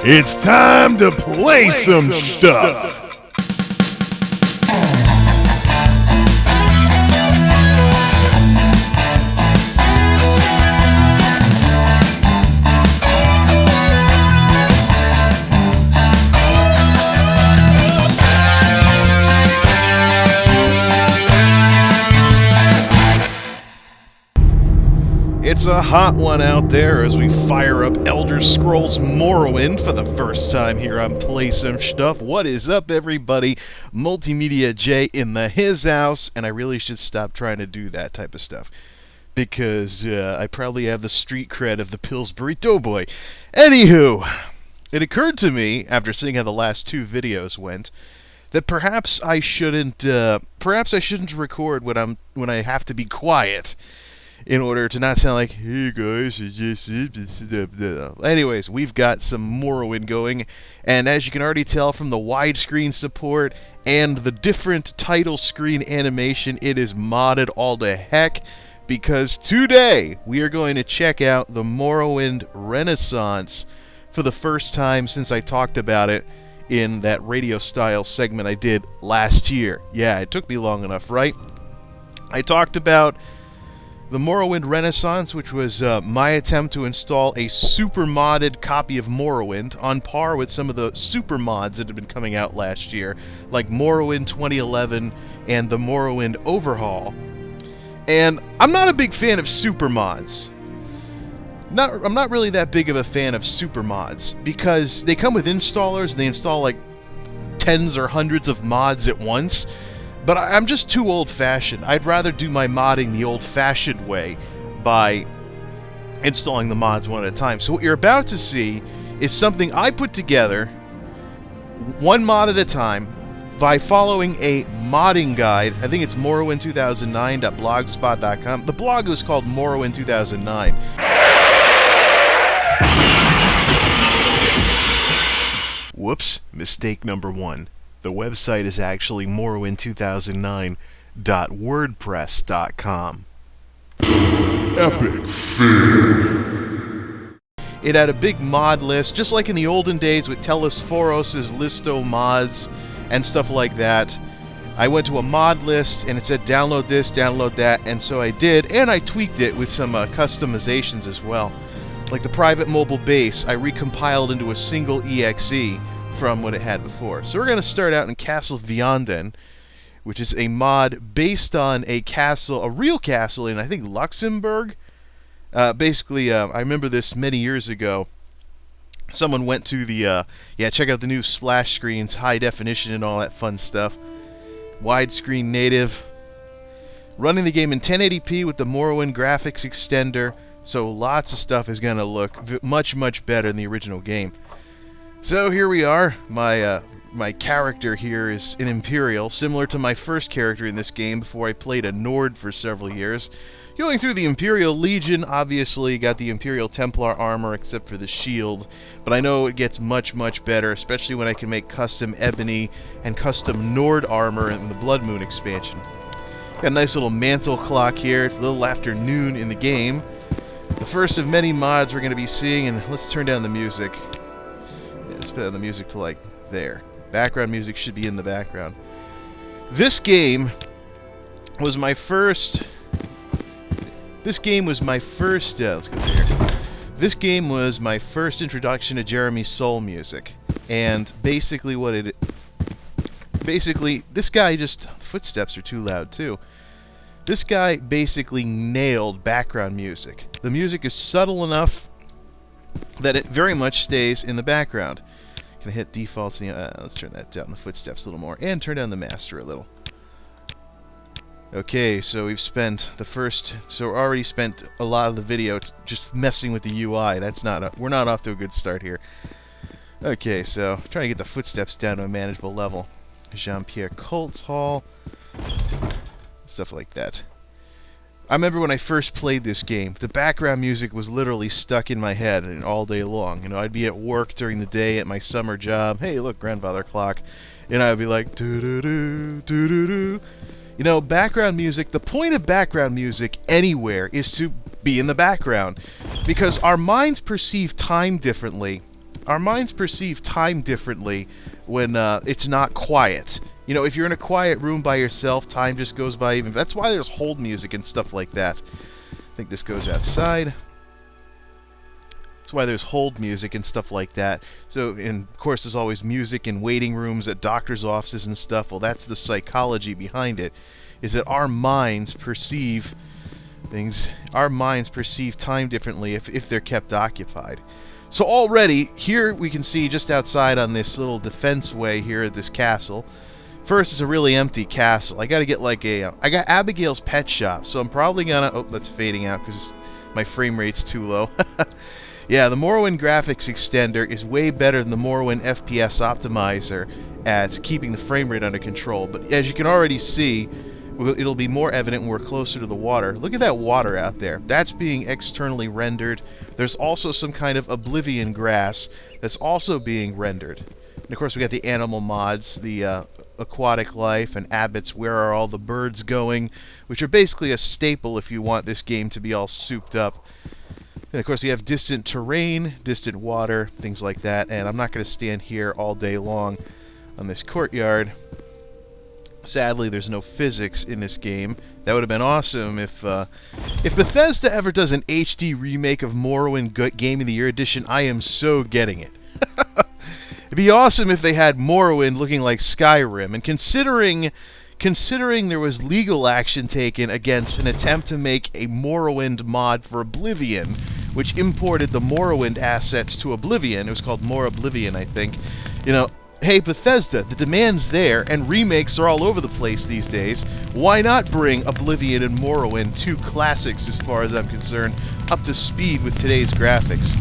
It's time to play some stuff. It's a hot one out there as we fire up Elder Scrolls Morrowind for the first time here on Play Some Stuff. What is up, everybody? MultimediaJay in the his house, and I really should stop trying to do that type of stuff because I probably have the street cred of the Pillsbury Doughboy. Anywho, it occurred to me after seeing how the last two videos went that perhaps I shouldn't record when I have to be quiet, in order to not sound like, hey guys, anyways, we've got some Morrowind going, and as you can already tell from the widescreen support and the different title screen animation, it is modded all to heck, because today we are going to check out the Morrowind Renaissance for the first time since I talked about it in that RadioStyle segment I did last year. Yeah, it took me long enough, right? I talked about the Morrowind Renaissance, which was my attempt to install a super modded copy of Morrowind on par with some of the super mods that had been coming out last year, like Morrowind 2011 and the Morrowind Overhaul. And I'm not a big fan of super mods. I'm not really that big of a fan of super mods because they come with installers and they install like tens or hundreds of mods at once. But I'm just too old-fashioned. I'd rather do my modding the old-fashioned way by installing the mods one at a time. So what you're about to see is something I put together one mod at a time by following a modding guide. I think it's morrowind2009.blogspot.com. The blog was called Morrowind 2009. Whoops, mistake number one. The website is actually morrowind2009.wordpress.com. Epic fail. It had a big mod list, just like in the olden days with Telesphoros's listo mods and stuff like that. I went to a mod list and it said download this, download that, and so I did, and I tweaked it with some customizations as well. Like the private mobile base, I recompiled into a single exe from what it had before. So we're going to start out in Castle Vianden, which is a mod based on a castle, a real castle in, I think, Luxembourg. Basically, I remember this many years ago. Someone went to the, check out the new splash screens, high definition and all that fun stuff. Widescreen native. Running the game in 1080p with the Morrowind graphics extender, so lots of stuff is going to look much, much better than the original game. So here we are. My character here is an Imperial, similar to my first character in this game before I played a Nord for several years. Going through the Imperial Legion, obviously got the Imperial Templar armor except for the shield, but I know it gets much, much better, especially when I can make custom Ebony and custom Nord armor in the Blood Moon expansion. Got a nice little mantle clock here. It's a little after noon in the game. The first of many mods we're going to be seeing, and let's turn down the music. Let's put on the music to like there. Background music should be in the background. This game was my first. Let's go here. This game was my first introduction to Jeremy's soul music, and basically this guy just footsteps are too loud too. This guy basically nailed background music. The music is subtle enough that it very much stays in the background. Gonna hit defaults. Let's turn that down, the footsteps a little more, and turn down the master a little. Okay, so we've spent already spent a lot of the video just messing with the UI. We're not off to a good start here. Okay, so trying to get the footsteps down to a manageable level. Jean-Pierre Colt's Hall, stuff like that. I remember when I first played this game, the background music was literally stuck in my head and all day long. You know, I'd be at work during the day at my summer job. Hey, look, grandfather clock. And I would be like, doo-doo-doo, doo-doo-doo. You know, background music, the point of background music anywhere is to be in the background. Because our minds perceive time differently perceive time differently when it's not quiet. You know, if you're in a quiet room by yourself, time just goes by even. That's why there's hold music and stuff like that. I think this goes outside. That's why there's hold music and stuff like that. So, and of course, there's always music in waiting rooms at doctors' offices and stuff. Well, that's the psychology behind it, is that our minds perceive things, our minds perceive time differently if they're kept occupied. So already, here we can see just outside on this little defense way here at this castle. First, it's a really empty castle. I gotta get like a... I got Abigail's Pet Shop, so I'm probably gonna... Oh, that's fading out because my frame rate's too low. Yeah, the Morrowind graphics extender is way better than the Morrowind FPS optimizer at keeping the frame rate under control. But as you can already see, it'll be more evident when we're closer to the water. Look at that water out there. That's being externally rendered. There's also some kind of Oblivion grass that's also being rendered. And of course, we got the animal mods, the aquatic life, and Abbott's Where Are All the Birds Going, which are basically a staple if you want this game to be all souped up. And of course, we have distant terrain, distant water, things like that. And I'm not going to stand here all day long on this courtyard. Sadly, there's no physics in this game. That would have been awesome if Bethesda ever does an HD remake of Morrowind Game of the Year edition. I am so getting it. It'd be awesome if they had Morrowind looking like Skyrim. And considering there was legal action taken against an attempt to make a Morrowind mod for Oblivion, which imported the Morrowind assets to Oblivion. It was called More Oblivion, I think. You know, hey, Bethesda, the demand's there, and remakes are all over the place these days. Why not bring Oblivion and Morrowind, two classics as far as I'm concerned, up to speed with today's graphics?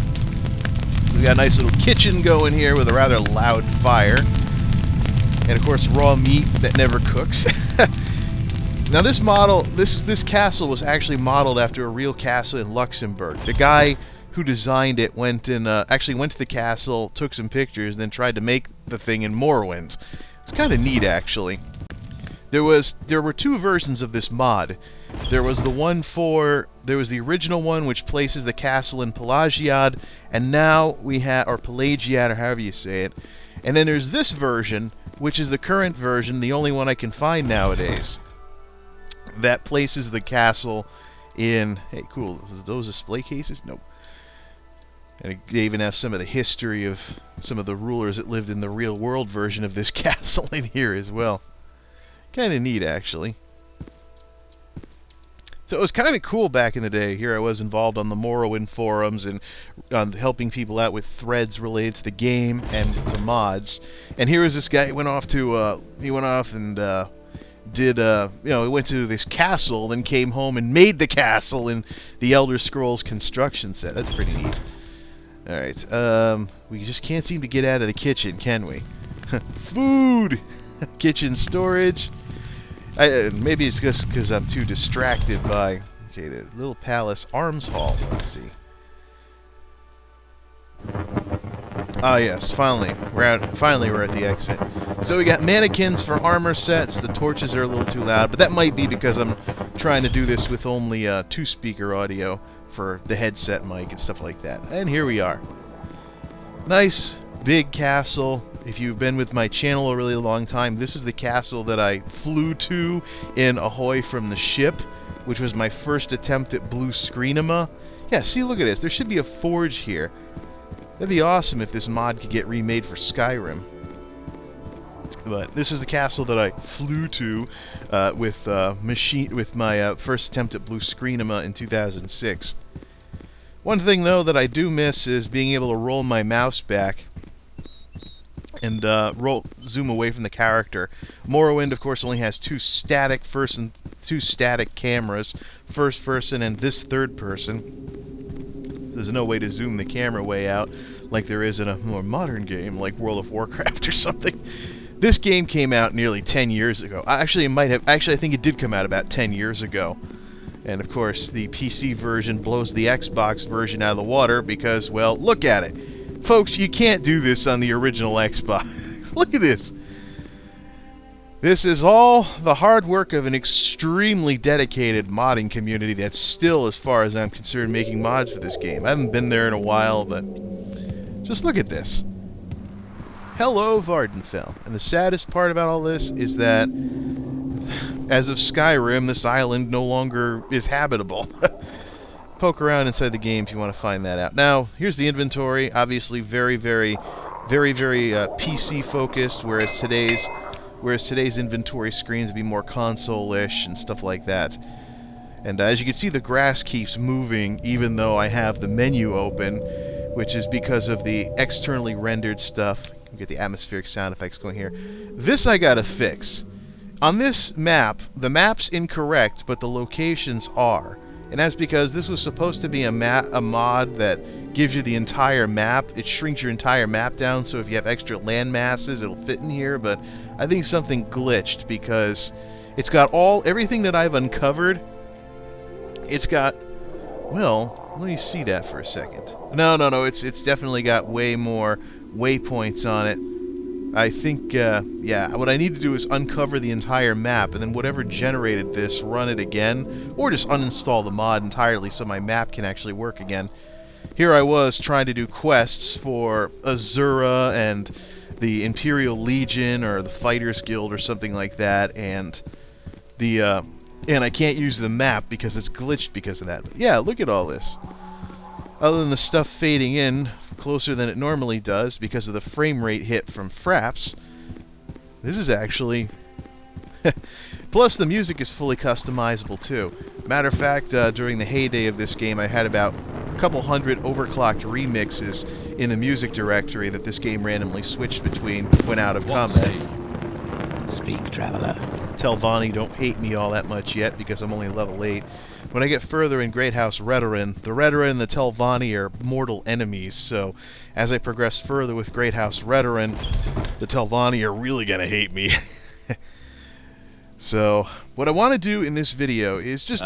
We got a nice little kitchen going here with a rather loud fire. And of course, raw meat that never cooks. Now this castle was actually modeled after a real castle in Luxembourg. The guy who designed it actually went to the castle, took some pictures, then tried to make the thing in Morrowind. It's kind of neat, actually. There were two versions of this mod. There was the original one, which places the castle in Pelagiad, and now we have, or Pelagiad, or however you say it. And then there's this version, which is the current version, the only one I can find nowadays, that places the castle in... Hey, cool. Those display cases? Nope. And they even have some of the history of some of the rulers that lived in the real-world version of this castle in here as well. Kind of neat, actually. So it was kind of cool back in the day. Here I was involved on the Morrowind forums and helping people out with threads related to the game and to mods. And here was this guy. He went off and did he went to this castle, then came home and made the castle in the Elder Scrolls construction set. That's pretty neat. All right, we just can't seem to get out of the kitchen, can we? Food, kitchen storage. Maybe it's just because I'm too distracted by... Okay, the Little Palace Arms Hall. Let's see. Ah, yes, finally. We're at the exit. So we got mannequins for armor sets. The torches are a little too loud, but that might be because I'm trying to do this with only two-speaker audio for the headset mic and stuff like that. And here we are. Nice, big castle. If you've been with my channel a really long time, this is the castle that I flew to in Ahoy from the ship, which was my first attempt at blue screenema. Yeah, see, look at this. There should be a forge here. That'd be awesome if this mod could get remade for Skyrim. But this is the castle that I flew to with my first attempt at blue screenema in 2006. One thing, though, that I do miss is being able to roll my mouse back and zoom away from the character. Morrowind, of course, only has two static cameras, first person and this third person. There's no way to zoom the camera way out like there is in a more modern game like World of Warcraft or something. This game came out nearly 10 years ago. Actually, I think it did come out about 10 years ago. And of course, the PC version blows the Xbox version out of the water because, well, look at it. Folks, you can't do this on the original Xbox. Look at this. This is all the hard work of an extremely dedicated modding community that's still, as far as I'm concerned, making mods for this game. I haven't been there in a while, but Just look at this. Hello, Vardenfell. And the saddest part about all this is that, as of Skyrim, this island no longer is habitable. Poke around inside the game if you want to find that out. Now, here's the inventory. Obviously, very PC focused, whereas today's inventory screens would be more console-ish and stuff like that. And as you can see, the grass keeps moving even though I have the menu open, which is because of the externally rendered stuff. You get the atmospheric sound effects going here. This I gotta fix. On this map, the map's incorrect, but the locations are. And that's because this was supposed to be a mod that gives you the entire map. It shrinks your entire map down, so if you have extra land masses, it'll fit in here, but I think something glitched because it's got everything that I've uncovered. It's got, well, let me see that for a second. No, it's definitely got way more waypoints on it. I think, yeah, what I need to do is uncover the entire map, and then whatever generated this, run it again, or just uninstall the mod entirely so my map can actually work again. Here I was trying to do quests for Azura and the Imperial Legion, or the Fighters Guild, or something like that, and I can't use the map because it's glitched because of that. But yeah, look at all this. Other than the stuff fading in closer than it normally does because of the frame rate hit from Fraps, this is actually... Plus, the music is fully customizable, too. Matter of fact, during the heyday of this game, I had about a couple hundred overclocked remixes in the music directory that this game randomly switched between when out of combat. Speak, traveler. Telvanni don't hate me all that much yet because I'm only level 8. When I get further in Great House Redoran, the Redoran and the Telvanni are mortal enemies, so as I progress further with Great House Redoran, the Telvanni are really gonna hate me. So, what I want to do in this video is just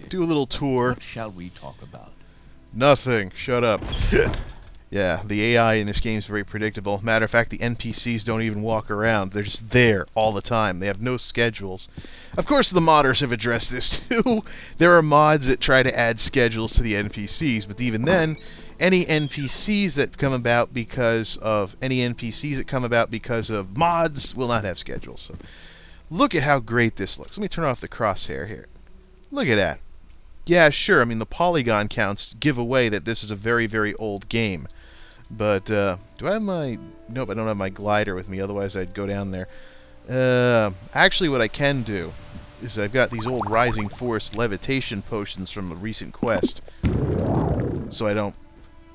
do a little tour. What shall we talk about? Nothing. Shut up. Yeah, the AI in this game is very predictable. Matter of fact, the NPCs don't even walk around. They're just there all the time. They have no schedules. Of course, the modders have addressed this too. There are mods that try to add schedules to the NPCs, but even then, any NPCs that come about because of mods will not have schedules. So, look at how great this looks. Let me turn off the crosshair here. Look at that. Yeah, sure, I mean, the polygon counts give away that this is a very old game. But, do I have my... Nope, I don't have my glider with me, otherwise I'd go down there. Actually, what I can do is I've got these old Rising Force levitation potions from a recent quest. So I don't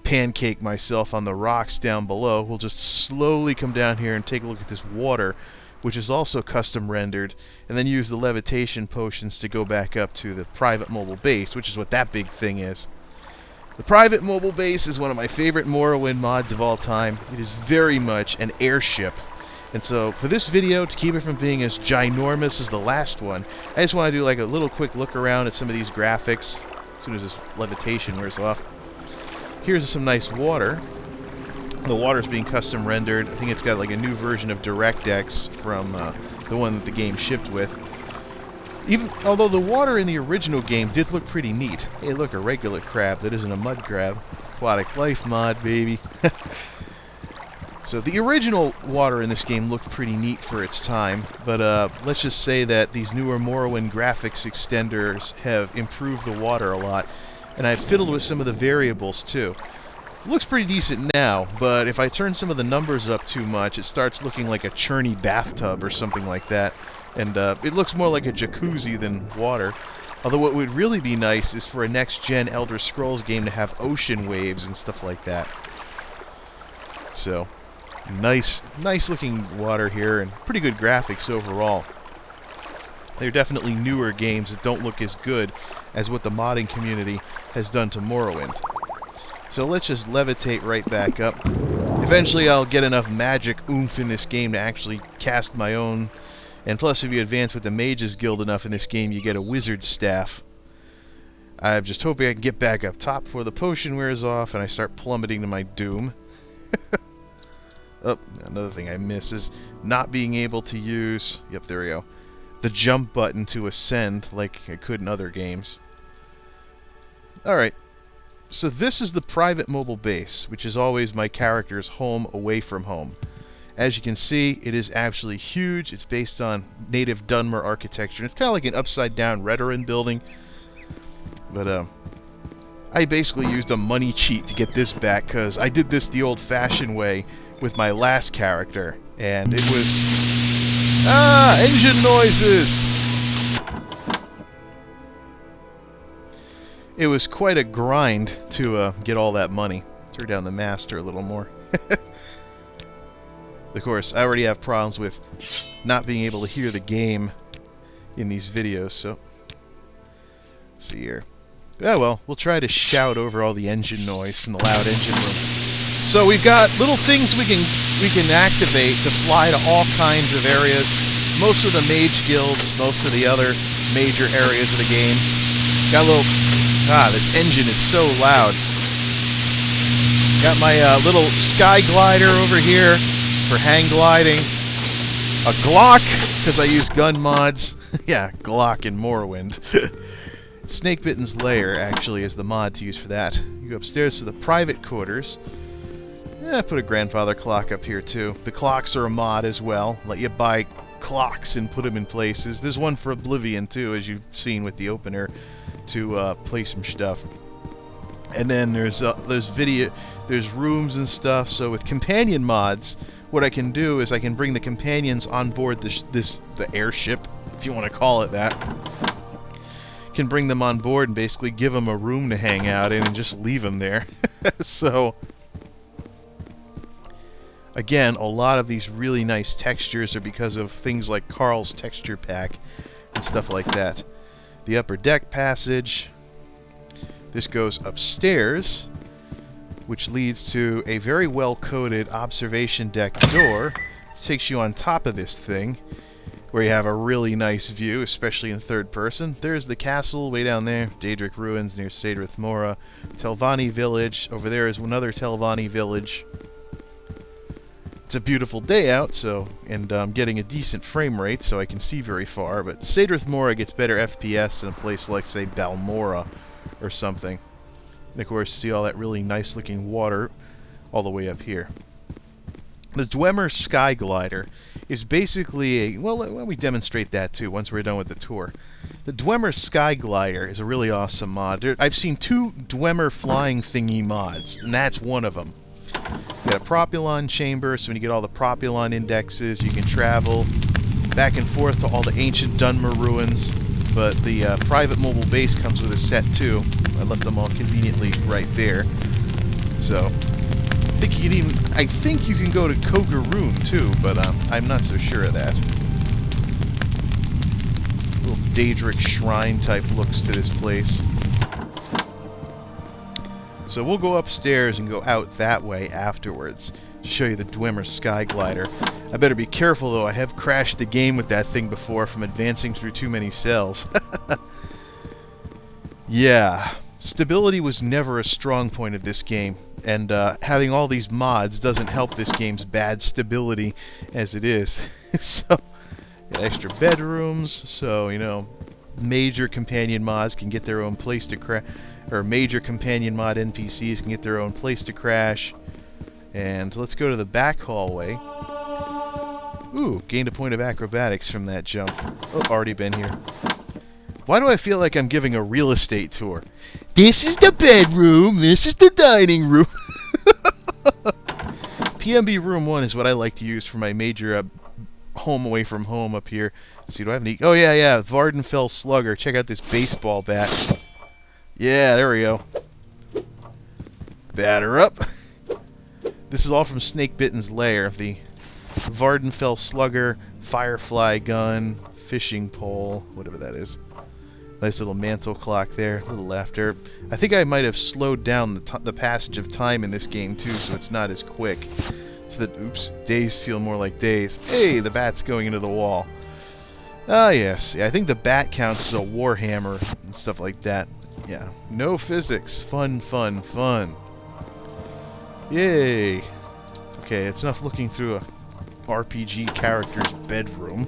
pancake myself on the rocks down below. We'll just slowly come down here and take a look at this water, which is also custom rendered, and then use the levitation potions to go back up to the private mobile base, which is what that big thing is. The private mobile base is one of my favorite Morrowind mods of all time. It is very much an airship. And so, for this video, to keep it from being as ginormous as the last one, I just want to do like a little quick look around at some of these graphics, as soon as this levitation wears off. Here's some nice water. The water's being custom rendered. I think it's got like a new version of DirectX from the one that the game shipped with. Although the water in the original game did look pretty neat. Hey, look, a regular crab that isn't a mud crab. Aquatic life mod, baby. So the original water in this game looked pretty neat for its time, but let's just say that these newer Morrowind graphics extenders have improved the water a lot, and I've fiddled with some of the variables too. It looks pretty decent now, but if I turn some of the numbers up too much, it starts looking like a churny bathtub or something like that. And it looks more like a jacuzzi than water. Although what would really be nice is for a next-gen Elder Scrolls game to have ocean waves and stuff like that. So, nice looking water here, and pretty good graphics overall. They're definitely newer games that don't look as good as what the modding community has done to Morrowind. So let's just levitate right back up. Eventually I'll get enough magic oomph in this game to actually cast my own. And plus, if you advance with the Mages Guild enough in this game, you get a wizard staff. I'm just hoping I can get back up top before the potion wears off and I start plummeting to my doom. Oh, another thing I miss is not being able to use... Yep, there we go. The jump button to ascend like I could in other games. Alright. So this is the private mobile base, which is always my character's home away from home. As you can see, it is absolutely huge. It's based on native Dunmer architecture. It's kind of like an upside-down Redoran building. But I basically used a money cheat to get this back, because I did this the old-fashioned way with my last character. And it was... engine noises! It was quite a grind to get all that money. Turn down the master a little more. Of course, I already have problems with not being able to hear the game in these videos, so... Let's see here. Yeah, well, we'll try to shout over all the engine noise in the loud engine room. So we've got little things we can activate to fly to all kinds of areas. Most of the mage guilds, most of the other major areas of the game. Got a little... this engine is so loud. Got my little sky glider over here for hang gliding. A Glock, because I use gun mods. Yeah, Glock in Morrowind. Snakebitten's Lair, actually, is the mod to use for that. You go upstairs to the private quarters. Put a grandfather clock up here, too. The clocks are a mod as well. Let you buy clocks and put them in places. There's one for Oblivion, too, as you've seen with the opener, to play some stuff. And then there's rooms and stuff. So with companion mods, what I can do is I can bring the companions on board the airship, if you want to call it that. Can bring them on board and basically give them a room to hang out in and just leave them there. So again, a lot of these really nice textures are because of things like Carl's texture pack and stuff like that. The upper deck passage. This goes upstairs, which leads to a very well-coded observation deck door. It takes you on top of this thing, where you have a really nice view, especially in third person. There's the castle way down there, Daedric Ruins near Sadrith Mora. Telvanni Village. Over there is another Telvanni Village. It's a beautiful day out, so, and I'm getting a decent frame rate, so I can see very far, but Sadrith Mora gets better FPS than a place like, say, Balmora or something. And of course, see all that really nice looking water all the way up here. The Dwemer Sky Glider is basically a... Well, let me demonstrate that too once we're done with the tour. The Dwemer Sky Glider is a really awesome mod. I've seen 2 Dwemer flying thingy mods, and that's one of them. You got a Propulon chamber, so when you get all the Propulon indexes, you can travel back and forth to all the ancient Dunmer ruins. But the private mobile base comes with a set too. I left them all conveniently right there. So I think you can go to Kogaroon too, but I'm not so sure of that. Little Daedric shrine type looks to this place. So we'll go upstairs and go out that way afterwards to show you the Dwemer Sky Glider. I better be careful though, I have crashed the game with that thing before from advancing through too many cells. Yeah, stability was never a strong point of this game, and having all these mods doesn't help this game's bad stability as it is. So, got extra bedrooms, so, you know, major companion mods can get their own place to crash, or major companion mod NPCs can get their own place to crash. And let's go to the back hallway. Ooh, gained a point of acrobatics from that jump. Oh, already been here. Why do I feel like I'm giving a real estate tour? This is the bedroom, this is the dining room. PMB Room 1 is what I like to use for my major home away from home up here. Let's see, do I have any... Oh, yeah, Vardenfell Slugger. Check out this baseball bat. Yeah, there we go. Batter up. This is all from Snakebitten's Lair. The Vardenfell Slugger, Firefly Gun, Fishing Pole, whatever that is. Nice little mantle clock there, a little laughter. I think I might have slowed down the passage of time in this game too, so it's not as quick. So that, oops, days feel more like days. Hey, the bat's going into the wall. Ah, yes. Yeah, I think the bat counts as a warhammer and stuff like that. Yeah. No physics. Fun, fun, fun. Yay. Okay, it's enough looking through a RPG character's bedroom.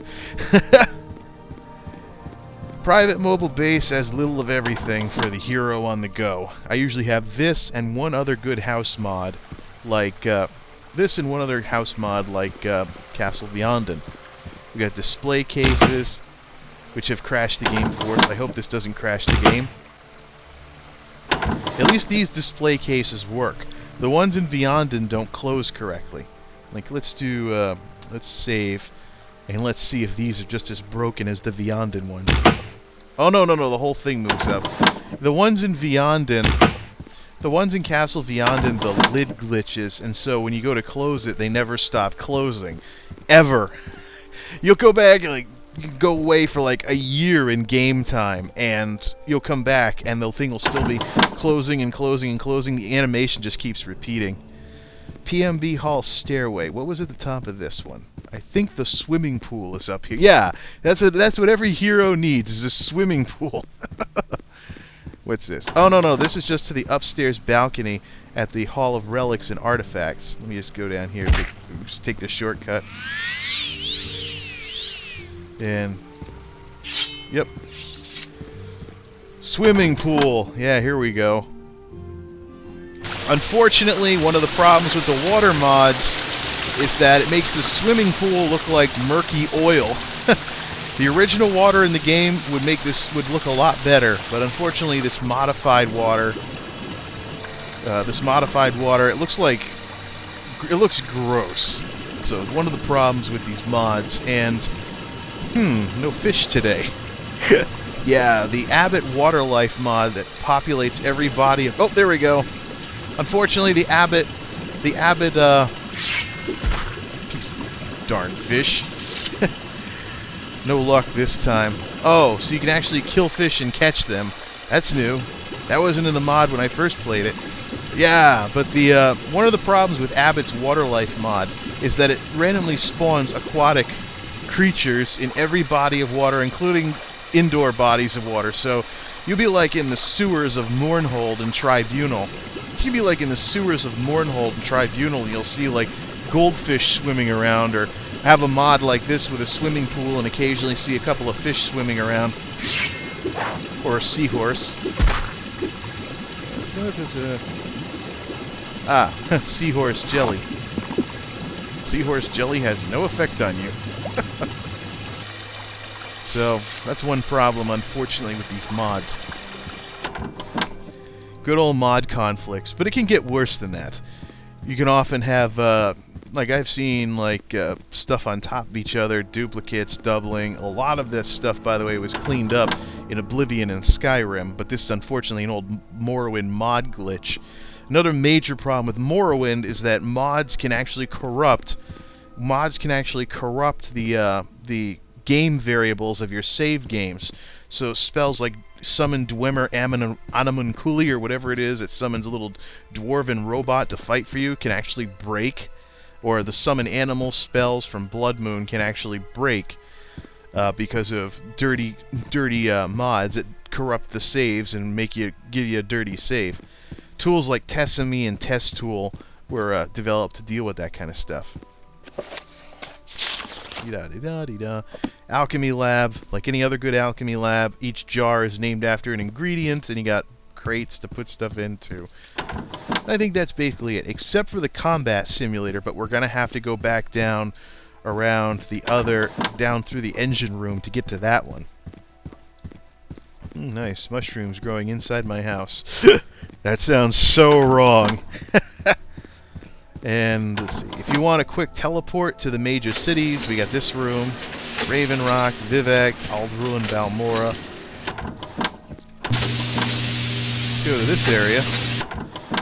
Private mobile base has little of everything for the hero on the go. I usually have this and one other good house mod, like Castle Vianden. We got display cases, which have crashed the game for us. I hope this doesn't crash the game. At least these display cases work. The ones in Vianden don't close correctly. Like, let's save, and let's see if these are just as broken as the Vianden ones. Oh, no, the whole thing moves up. The ones in Vianden, the ones in Castle Vianden, the lid glitches, and so when you go to close it, they never stop closing. Ever. You'll go back and, like, you can go away for like a year in game time, and you'll come back, and the thing will still be closing and closing and closing. The animation just keeps repeating. PMB Hall stairway. What was at the top of this one? I think the swimming pool is up here. Yeah, that's what every hero needs, is a swimming pool. What's this? Oh, no, this is just to the upstairs balcony at the Hall of Relics and Artifacts. Let me just go down here. Take the shortcut. And, yep. Swimming pool. Yeah, here we go. Unfortunately, one of the problems with the water mods is that it makes the swimming pool look like murky oil. The original water in the game would look a lot better, but unfortunately this modified water, it looks gross. So it's one of the problems with these mods. And no fish today. Yeah, the Abbott Water Life mod that populates every body of... Oh, there we go. Unfortunately, the Abbott, piece of darn fish. No luck this time. Oh, so you can actually kill fish and catch them. That's new. That wasn't in the mod when I first played it. Yeah, but the one of the problems with Abbott's Water Life mod is that it randomly spawns aquatic creatures in every body of water, including indoor bodies of water. So you'll be like in the sewers of Mournhold and Tribunal. You'll be like in the sewers of Mournhold and Tribunal, and you'll see like goldfish swimming around, or have a mod like this with a swimming pool and occasionally see a couple of fish swimming around, or a seahorse. Seahorse jelly. Seahorse jelly has no effect on you. So, that's one problem, unfortunately, with these mods. Good old mod conflicts, but it can get worse than that. You can often have, like I've seen, like, stuff on top of each other, duplicates, doubling. A lot of this stuff, by the way, was cleaned up in Oblivion and Skyrim, but this is unfortunately an old Morrowind mod glitch. Another major problem with Morrowind is that mods can actually corrupt the game variables of your save games. So spells like summon Dwemer Anamunkuli or whatever it is, it summons a little dwarven robot to fight for you, can actually break. Or the summon animal spells from Blood Moon can actually break because of dirty mods that corrupt the saves and give you a dirty save. Tools like Tessami and Testool were developed to deal with that kind of stuff. Alchemy lab, like any other good alchemy lab, each jar is named after an ingredient, and you got crates to put stuff into. I think that's basically it, except for the combat simulator, but we're gonna have to go back down down through the engine room to get to that one. Nice, mushrooms growing inside my house. That sounds so wrong. And let's see, if you want a quick teleport to the major cities, we got this room: Raven Rock, Vivek, Aldruin, Balmora. Let's go to this area.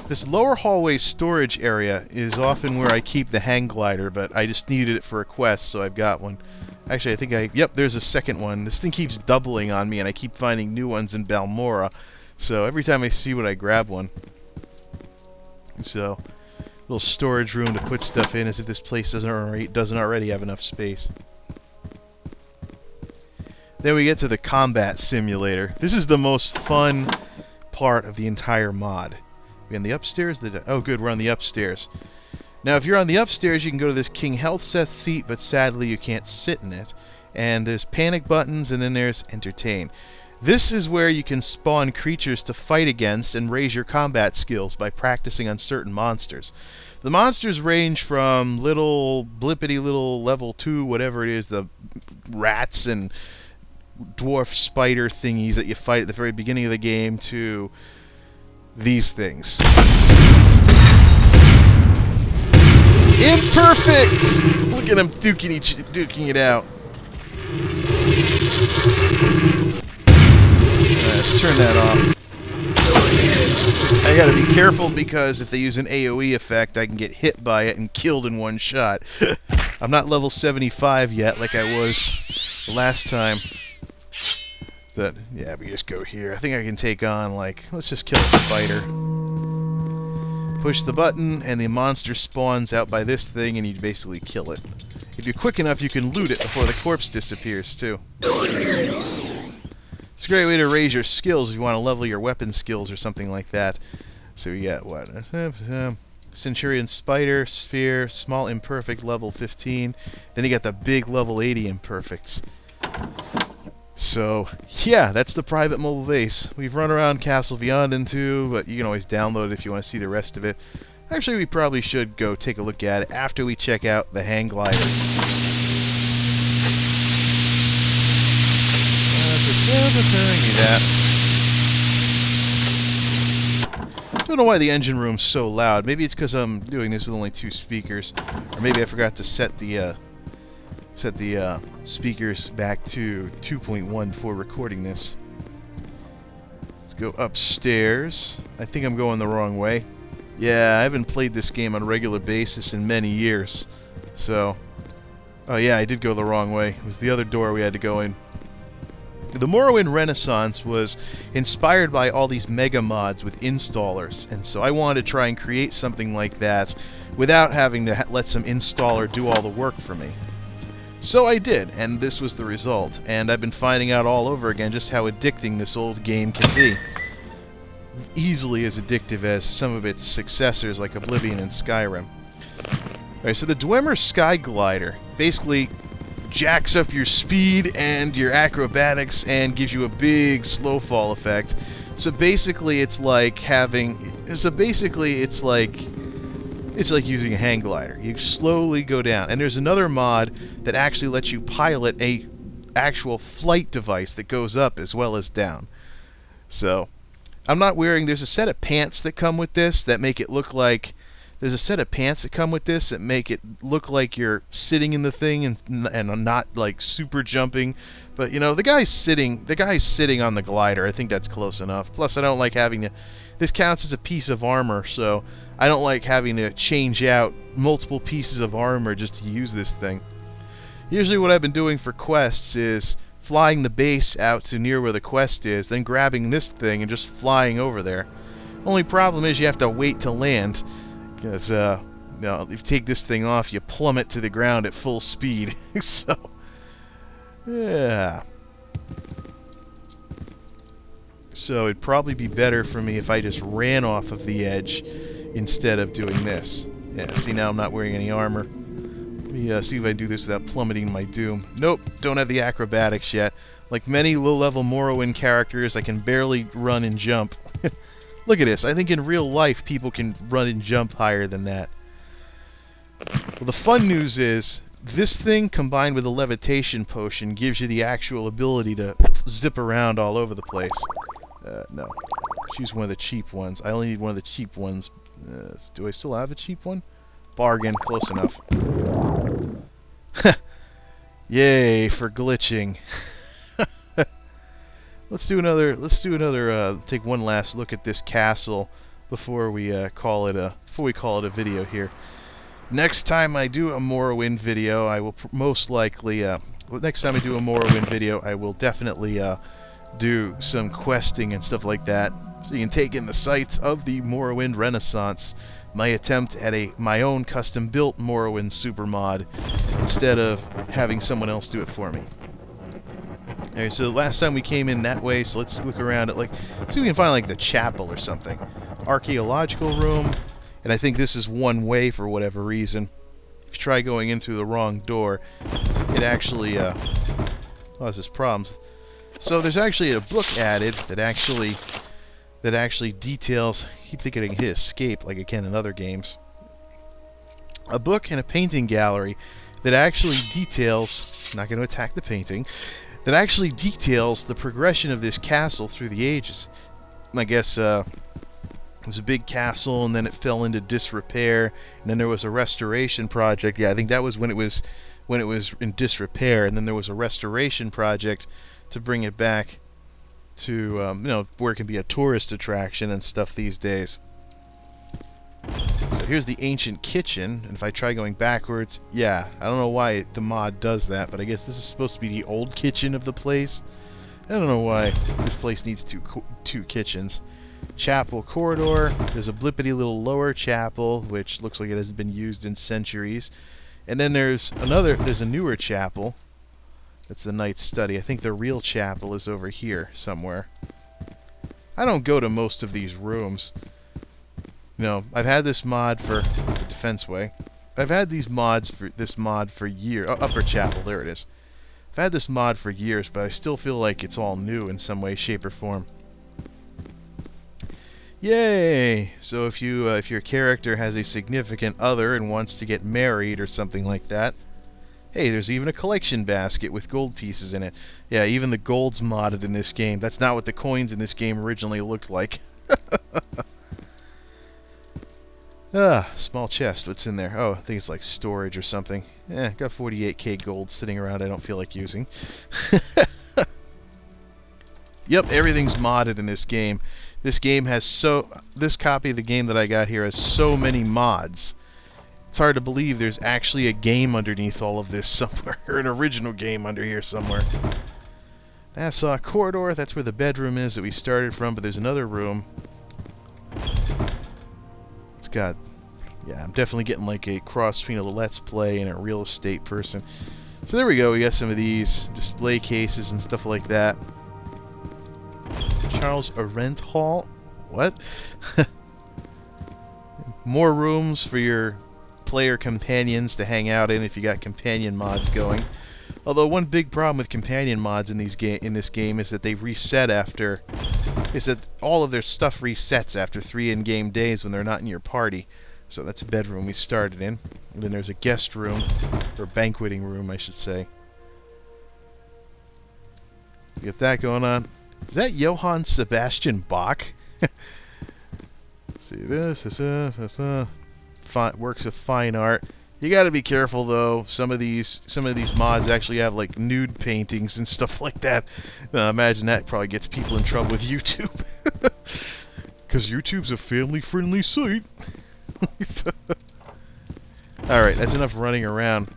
This lower hallway storage area is often where I keep the hang glider, but I just needed it for a quest, so I've got one. Actually, yep, there's a second one. This thing keeps doubling on me, and I keep finding new ones in Balmora. So every time I see one, I grab one. So, little storage room to put stuff in, as if this place doesn't already have enough space. Then we get to the combat simulator. This is the most fun part of the entire mod. We on the upstairs? Oh good, we're on the upstairs. Now if you're on the upstairs, you can go to this King Health Seth seat, but sadly you can't sit in it. And there's panic buttons, and then there's entertain. This is where you can spawn creatures to fight against and raise your combat skills by practicing on certain monsters. The monsters range from little blippity little level 2, whatever it is, the rats and dwarf spider thingies that you fight at the very beginning of the game, to these things. Imperfects! Look at them duking it out. Let's turn that off. I gotta be careful because if they use an AoE effect, I can get hit by it and killed in one shot. I'm not level 75 yet like I was the last time. Yeah, we just go here. I think I can take on, like, let's just kill a spider. Push the button, and the monster spawns out by this thing, and you basically kill it. If you're quick enough, you can loot it before the corpse disappears, too. It's a great way to raise your skills if you want to level your weapon skills or something like that. So we got, what? Centurion Spider, Sphere, Small Imperfect, level 15. Then you got the big level 80 Imperfects. So, yeah, that's the private mobile base. We've run around Castle Beyond into, but you can always download it if you want to see the rest of it. Actually, we probably should go take a look at it after we check out the hang glider. Don't know why the engine room's so loud. Maybe it's because I'm doing this with only 2 speakers, or maybe I forgot to set the speakers back to 2.1 before recording this. Let's go upstairs. I think I'm going the wrong way. Yeah, I haven't played this game on a regular basis in many years. So, oh yeah, I did go the wrong way. It was the other door we had to go in. The Morrowind Renaissance was inspired by all these mega mods with installers, and so I wanted to try and create something like that without having to let some installer do all the work for me. So I did, and this was the result, and I've been finding out all over again just how addicting this old game can be. Easily as addictive as some of its successors like Oblivion and Skyrim. Alright, so the Dwemer Sky Glider basically jacks up your speed and your acrobatics and gives you a big slow fall effect. So basically it's like it's like using a hang glider. You slowly go down. And there's another mod that actually lets you pilot a actual flight device that goes up as well as down. So, I'm not wearing... There's a set of pants that come with this that make it look like... There's a set of pants that come with this that make it look like you're sitting in the thing and not like super jumping. But you know, the guy's sitting on the glider. I think that's close enough. Plus, I don't like having to... This counts as a piece of armor, so I don't like having to change out multiple pieces of armor just to use this thing. Usually what I've been doing for quests is flying the base out to near where the quest is, then grabbing this thing and just flying over there. Only problem is you have to wait to land, because you know, if you take this thing off, you plummet to the ground at full speed. So, yeah. So it'd probably be better for me if I just ran off of the edge instead of doing this. Yeah, see, now I'm not wearing any armor. Let me see if I do this without plummeting my doom. Nope, don't have the acrobatics yet. Like many low-level Morrowind characters, I can barely run and jump. Look at this. I think in real life people can run and jump higher than that. Well, the fun news is, this thing combined with a levitation potion gives you the actual ability to zip around all over the place. No. Choose one of the cheap ones. I only need one of the cheap ones. Do I still have a cheap one? Bargain. Close enough. Yay for glitching. Let's do another, take one last look at this castle before we call it a video here. Next time I do a Morrowind video, I will most likely, next time I do a Morrowind video, I will definitely do some questing and stuff like that, so you can take in the sights of the Morrowind Renaissance, my attempt at my own custom-built Morrowind super mod, instead of having someone else do it for me. Alright, so last time we came in that way, so let's look around at, like, see if we can find, like, the chapel or something. Archaeological room, and I think this is one way for whatever reason. If you try going in through the wrong door, it actually causes problems. So there's actually a book added that actually details. I keep thinking I can hit escape like I can in other games. A book and a painting gallery that actually details. Not going to attack the painting. That actually details the progression of this castle through the ages. I guess it was a big castle, and then it fell into disrepair, and then there was a restoration project. Yeah, I think that was when it was in disrepair, and then there was a restoration project to bring it back to where it can be a tourist attraction and stuff these days. So here's the ancient kitchen, and if I try going backwards, yeah, I don't know why the mod does that, but I guess this is supposed to be the old kitchen of the place. I don't know why this place needs two kitchens. Chapel corridor. There's a blippity little lower chapel, which looks like it hasn't been used in centuries. And then there's a newer chapel. That's the knight's study. I think the real chapel is over here somewhere. I don't go to most of these rooms. No, I've had this mod for the defense way. I've had this mod for years. Oh, upper chapel, there it is. I've had this mod for years, but I still feel like it's all new in some way, shape, or form. Yay! So if your character has a significant other and wants to get married or something like that, hey, there's even a collection basket with gold pieces in it. Yeah, even the gold's modded in this game. That's not what the coins in this game originally looked like. Small chest. What's in there? Oh, I think it's like storage or something. Got 48k gold sitting around I don't feel like using. Yep, everything's modded in this game. This copy of the game that I got here has so many mods. It's hard to believe there's actually a game underneath all of this somewhere, or an original game under here somewhere. Nassau corridor, that's where the bedroom is that we started from, but there's another room. It's got, yeah, I'm definitely getting like a cross between a Let's Play and a real estate person. So there we go, we got some of these display cases and stuff like that. Charles Arendt Hall? What? More rooms for your player companions to hang out in if you got companion mods going. Although one big problem with companion mods in this game is that they reset after... is that all of their stuff resets after 3 in-game days when they're not in your party. So that's a bedroom we started in. And then there's a guest room, or banqueting room, I should say. You got that going on. Is that Johann Sebastian Bach? Let's see, this is works of fine art. You got to be careful though. Some of these mods actually have like nude paintings and stuff like that. Imagine that probably gets people in trouble with YouTube, because YouTube's a family-friendly site. All right, that's enough running around.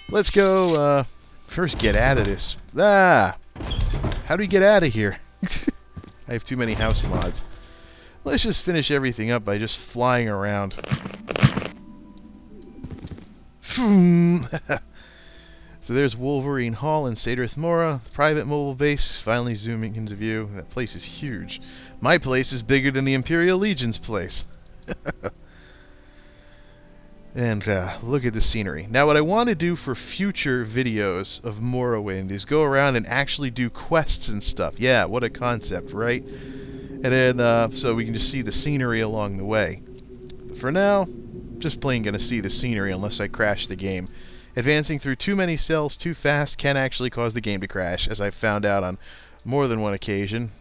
Let's go. First, get out of this. How do we get out of here? I have too many house mods. Let's just finish everything up by just flying around. So there's Wolverine Hall in Sadrith Mora. The private mobile base is finally zooming into view. That place is huge. My place is bigger than the Imperial Legion's place. And look at the scenery. Now what I want to do for future videos of Morrowind is go around and actually do quests and stuff. Yeah, what a concept, right? And then so we can just see the scenery along the way. But for now, just plain gonna see the scenery unless I crash the game. Advancing through too many cells too fast can actually cause the game to crash, as I've found out on more than one occasion.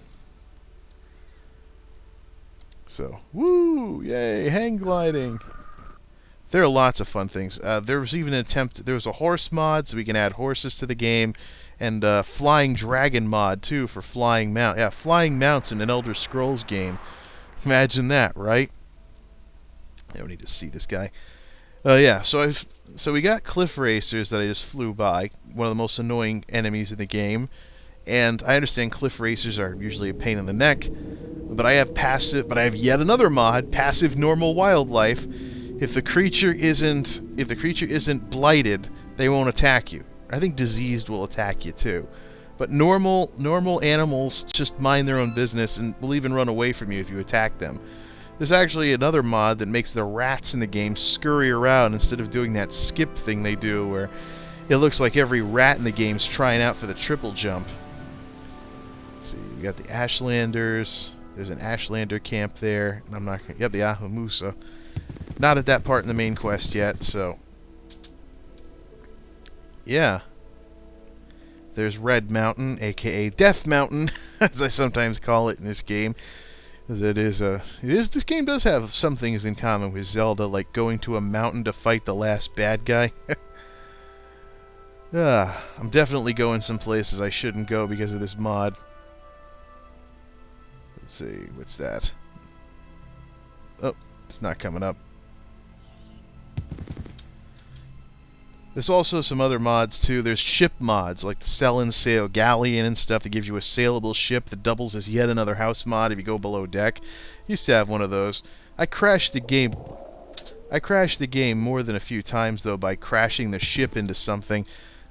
So, woo! Yay! Hang gliding! There are lots of fun things. There was even an attempt... There was a horse mod, so we can add horses to the game. And flying dragon mod, too, for flying mount. Yeah, flying mounts in an Elder Scrolls game. Imagine that, right? I don't need to see this guy. Yeah, so we got cliff racers that I just flew by. One of the most annoying enemies in the game. And I understand cliff racers are usually a pain in the neck. But I have yet another mod, passive normal wildlife. If the creature isn't blighted, they won't attack you. I think diseased will attack you too. But normal animals just mind their own business and will even run away from you if you attack them. There's actually another mod that makes the rats in the game scurry around instead of doing that skip thing they do where It looks like every rat in the game's trying out for the triple jump. Let's see, we got the Ashlanders. There's an Ashlander camp there. And I'm not gonna... Yep, the Ahamusa. Not at that part in the main quest yet, so... Yeah. There's Red Mountain, aka Death Mountain, as I sometimes call it in this game. As this game does have some things in common with Zelda, like going to a mountain to fight the last bad guy. I'm definitely going some places I shouldn't go because of this mod. Let's see, what's that? Oh, it's not coming up. There's also some other mods too. There's ship mods like the Sell and Sail Galleon and stuff that gives you a sailable ship that doubles as yet another house mod if you go below deck. Used to have one of those. I crashed the game more than a few times though by crashing the ship into something.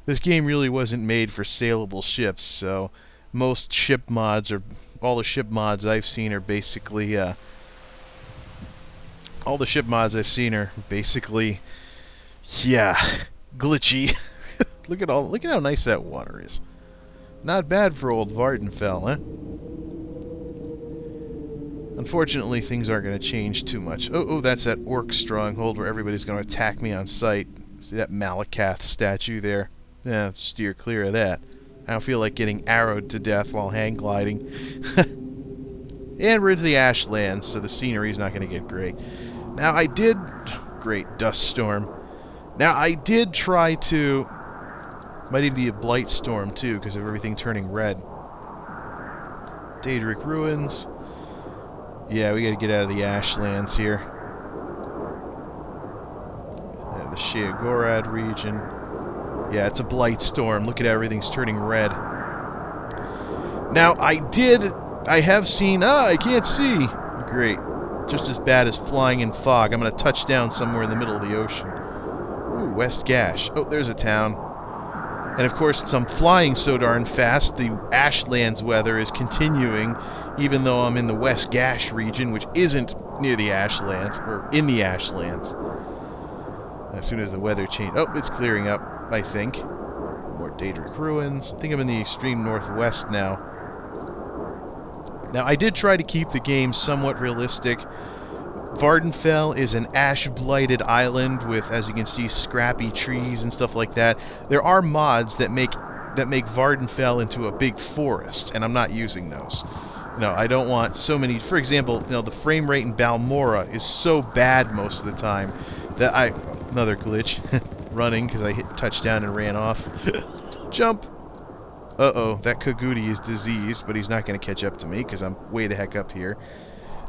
This game really wasn't made for saleable ships, so most ship mods are all the ship mods I've seen are basically yeah. Glitchy. Look at how nice that water is. Not bad for old Vardenfell, huh? Unfortunately, things aren't going to change too much. Oh, that's that orc stronghold where everybody's going to attack me on sight. See that Malakath statue there? Yeah, steer clear of that. I don't feel like getting arrowed to death while hang gliding. And we're into the Ashlands, so the scenery's not going to get great. Now, great dust storm. Now, I did try to... Might even be a blight storm, too, because of everything turning red. Daedric Ruins. Yeah, we gotta get out of the Ashlands here. The Sheogorad region. Yeah, it's a blight storm. Look at how everything's turning red. Now, I have seen... I can't see! Great. Just as bad as flying in fog. I'm gonna touch down somewhere in the middle of the ocean. Ooh, West Gash. Oh, there's a town. And of course, since I'm flying so darn fast, the Ashlands weather is continuing, even though I'm in the West Gash region, which isn't near the Ashlands, or in the Ashlands. As soon as the weather changes... Oh, it's clearing up, I think. More Daedric Ruins. I think I'm in the extreme northwest now. Now, I did try to keep the game somewhat realistic. Vardenfell is an ash-blighted island with, as you can see, scrappy trees and stuff like that. There are mods that make Vardenfell into a big forest, and I'm not using those. No, I don't want so many... For example, the frame rate in Balmora is so bad most of the time that another glitch. Running, because I hit touchdown and ran off. Jump! Uh-oh, that Kagudi is diseased, but he's not going to catch up to me, because I'm way the heck up here.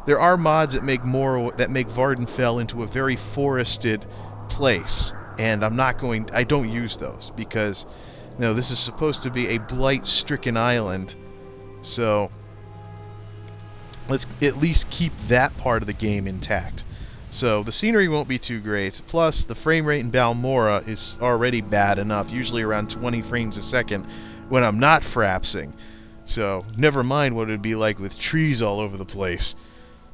There are mods that make Vardenfell into a very forested place, and I don't use those because this is supposed to be a blight-stricken island, so let's at least keep that part of the game intact. So the scenery won't be too great, plus the frame rate in Balmora is already bad enough, usually around 20 frames a second when I'm not frapsing, so never mind what it would be like with trees all over the place.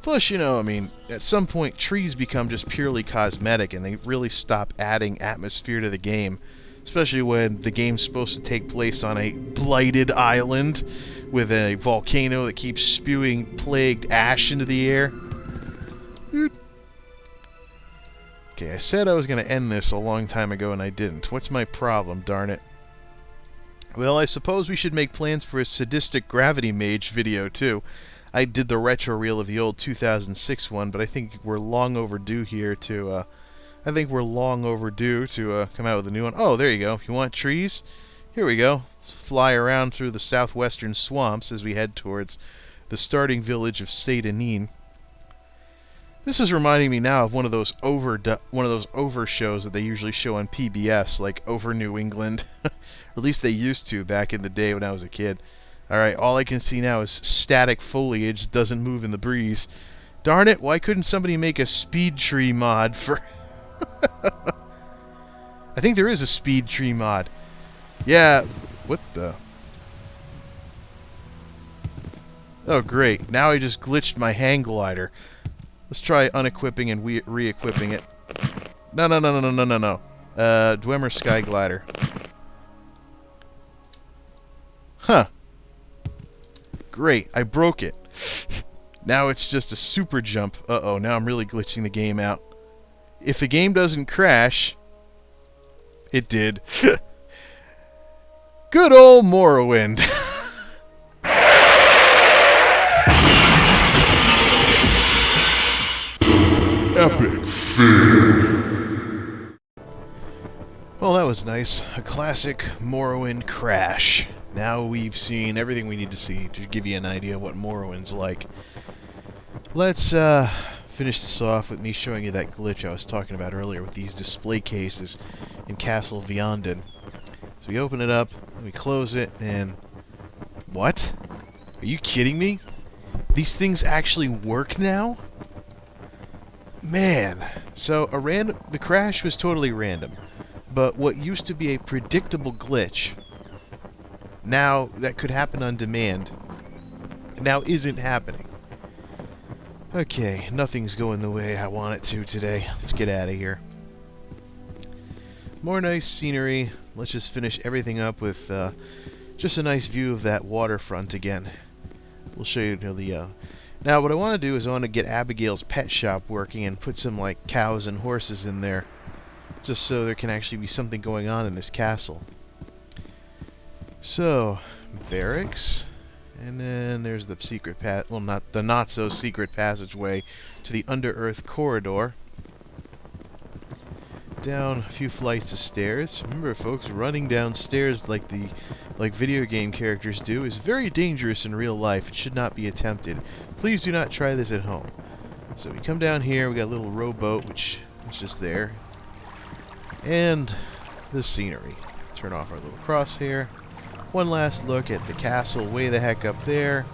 Plus, at some point, trees become just purely cosmetic, and they really stop adding atmosphere to the game. Especially when the game's supposed to take place on a blighted island with a volcano that keeps spewing plagued ash into the air. Okay, I said I was going to end this a long time ago, and I didn't. What's my problem, darn it? Well, I suppose we should make plans for a sadistic gravity mage video, too. I did the retro reel of the old 2006 one, but I think we're long overdue here to, come out with a new one. Oh, there you go. You want trees? Here we go. Let's fly around through the southwestern swamps as we head towards the starting village of Satanine. This is reminding me now of one of those over shows that they usually show on PBS, like Over New England. Or at least they used to back in the day when I was a kid. Alright, all I can see now is static foliage that doesn't move in the breeze. Darn it, why couldn't somebody make a speed tree mod for... I think there is a speed tree mod. Yeah, what the... Oh, great. Now I just glitched my hang glider. Let's try unequipping and re-equipping it. No. Dwemer Sky Glider. Huh. Great, I broke it. Now it's just a super jump. Uh-oh, now I'm really glitching the game out. If the game doesn't crash... It did. Good old Morrowind. Epic fail. Well, that was nice. A classic Morrowind crash. Now we've seen everything we need to see to give you an idea of what Morrowind's like. Let's finish this off with me showing you that glitch I was talking about earlier with these display cases in Castle Vianden. So we open it up, and we close it, and... What? Are you kidding me? These things actually work now? Man. So the crash was totally random. But what used to be a predictable glitch, now that could happen on demand, now isn't happening. Okay, nothing's going the way I want it to today. Let's get out of here. More nice scenery. Let's just finish everything up with just a nice view of that waterfront again. We'll show you the... Now, what I want to do is I want to get Abigail's pet shop working and put some, like, cows and horses in there, just so there can actually be something going on in this castle. So, barracks, and then there's the secret not so secret passageway to the under-earth corridor. Down a few flights of stairs. Remember, folks, running downstairs like video game characters do is very dangerous in real life. It should not be attempted. Please do not try this at home. So we come down here, we got a little rowboat, which is just there. And the scenery. Turn off our little crosshair. One last look at the castle way the heck up there.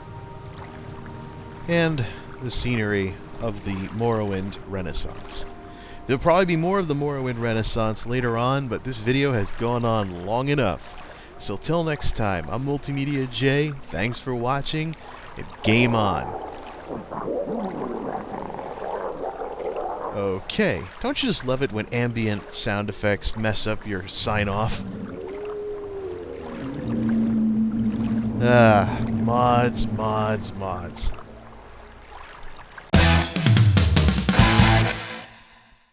And the scenery of the Morrowind Renaissance. There'll probably be more of the Morrowind Renaissance later on, but this video has gone on long enough. So till next time, I'm MultimediaJay. Thanks for watching, and game on. Okay, don't you just love it when ambient sound effects mess up your sign-off? Ah, mods, mods, mods.